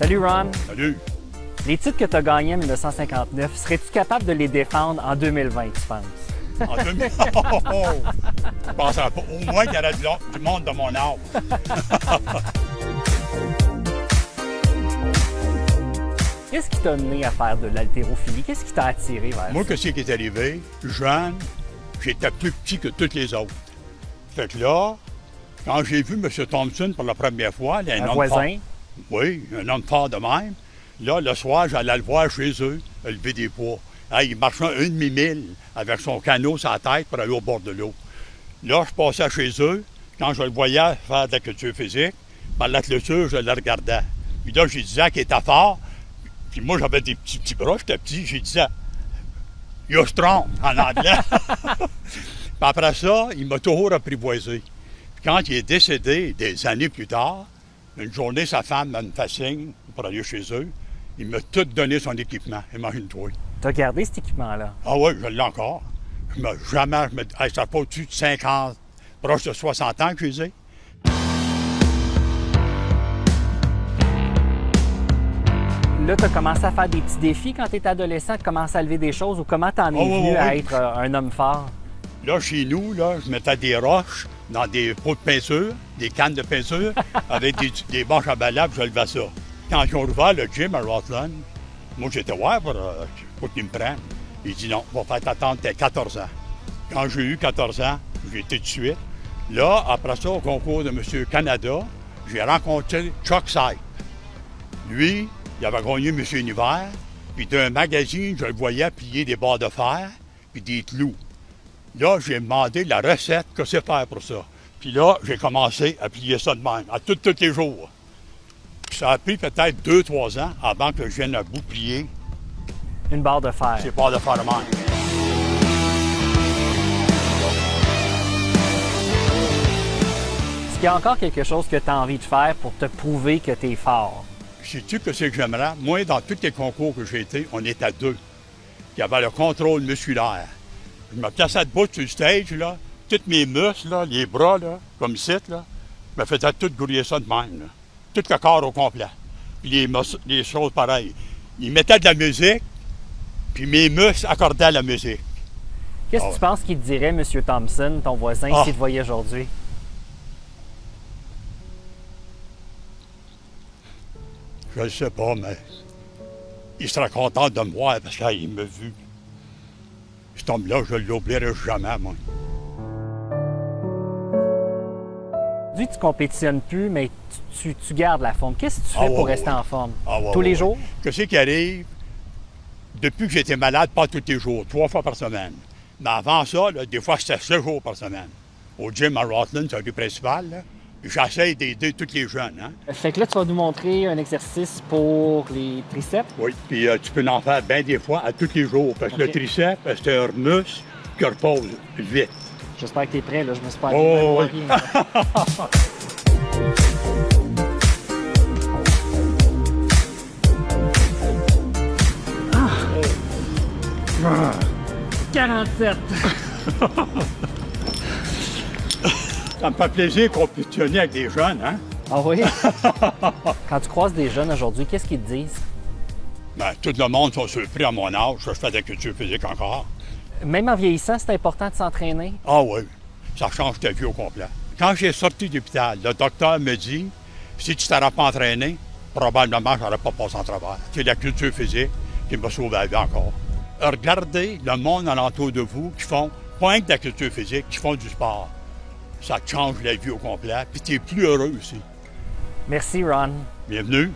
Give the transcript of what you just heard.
Salut Ron. Salut. Les titres que tu as gagnés en 1959, serais-tu capable de les défendre en 2020, tu penses? En 2000. Je pensais pas. Au moins qu'il y aurait du monde de mon âge. Qu'est-ce qui t'a amené à faire de l'haltérophilie? Qu'est-ce qui t'a attiré vers Moi, ça? qu'est-ce qui est arrivé? Jeune, j'étais plus petit que tous les autres. Fait que là, quand j'ai vu M. Thompson pour la première fois, Un voisin? Oui, un homme fort de même. Là, le soir, j'allais le voir chez eux, lever des poids. Il marchait un demi-mille avec son canot sur la tête pour aller au bord de l'eau. Là, je passais chez eux. Quand je le voyais faire de la culture physique, par la clôture, je le regardais. Puis là, j'ai disais qu'il était fort. Puis moi, j'avais des petits bras, j'étais petit. J'ai dit « You're strong » en anglais. Puis après ça, il m'a toujours apprivoisé. Puis quand il est décédé, des années plus tard, une journée, sa femme me fait signe pour aller chez eux. Il m'a tout donné son équipement, imagine-toi. T'as gardé cet équipement-là? Ah oui, je l'ai encore. Ça n'a pas au-dessus de 50, proche de 60 ans que je les ai. Là, tu as commencé à faire des petits défis quand tu étais adolescent, tu commences à lever des choses ou comment t'en es venu à être un homme fort? Là, chez nous, là, je mettais des roches dans des pots de peinture, des cannes de peinture, avec des bâches à balai, puis je levais ça. Quand ils ont ouvert le gym à Rutland, moi, j'étais ouais pour qu'ils me prennent. Il dit non, va faire t'attendre tes 14 ans. Quand j'ai eu 14 ans, j'ai été tout de suite. Là, après ça, au concours de M. Canada, j'ai rencontré Chuck Sipe. Lui, il avait gagné M. Univers, puis d'un magazine, je le voyais plier des barres de fer, puis des clous. Là, j'ai demandé la recette que c'est faire pour ça. Puis là, j'ai commencé à plier ça de même, à tous les jours. Puis ça a pris peut-être 2-3 ans avant que je vienne à bout plier. Une barre de fer. Ces barres de fer de même. Est-ce qu'il y a encore quelque chose que tu as envie de faire pour te prouver que tu es fort? Sais-tu que c'est que j'aimerais? Moi, dans tous les concours que j'ai été, on était à deux. Il y avait le contrôle musculaire. Je me plaçais debout sur le stage, là. Tous mes muscles, là, les bras, là, comme ici, là, je me faisais tout grouiller ça de même, là. Tout le corps au complet. Puis les choses pareilles. Ils mettaient de la musique, puis mes muscles accordaient à la musique. Qu'est-ce que tu penses qu'il te dirait, M. Thompson, ton voisin, s'il te voyait aujourd'hui? Je ne sais pas, mais il serait content de me voir parce qu'il m'a vu. Cet homme-là, je ne l'oublierai jamais, moi. Aujourd'hui, tu compétitionnes plus, mais tu gardes la forme. Qu'est-ce que tu fais pour rester en forme? Tous les jours? Qu'est-ce qui arrive? Depuis que j'étais malade, pas tous les jours, 3 fois par semaine. Mais avant ça, là, des fois, c'était 7 jours par semaine. Au gym à Rutland, c'est le principal, là. J'essaie d'aider tous les jeunes. Hein? Fait que là, tu vas nous montrer un exercice pour les triceps. Oui, puis tu peux en faire bien des fois à tous les jours. Parce que le triceps, c'est un muscle qui repose vite. J'espère que tu es prêt, là. Je me suis pas oui. Ah. 47. Ça me fait plaisir de compétitionner avec des jeunes, hein? Ah oui? Quand tu croises des jeunes aujourd'hui, qu'est-ce qu'ils te disent? Bien, tout le monde sont surpris à mon âge. Je fais de la culture physique encore. Même en vieillissant, c'est important de s'entraîner? Ah oui, ça change ta vie au complet. Quand j'ai sorti de l'hôpital, le docteur me dit, si tu ne t'aurais pas entraîné, probablement je n'aurais pas passé en travers. C'est la culture physique qui m'a sauvé la vie encore. Regardez le monde alentour de vous qui font, pas que de la culture physique, qui font du sport. Ça te change la vie au complet, puis tu es plus heureux aussi. Merci, Ron. Bienvenue.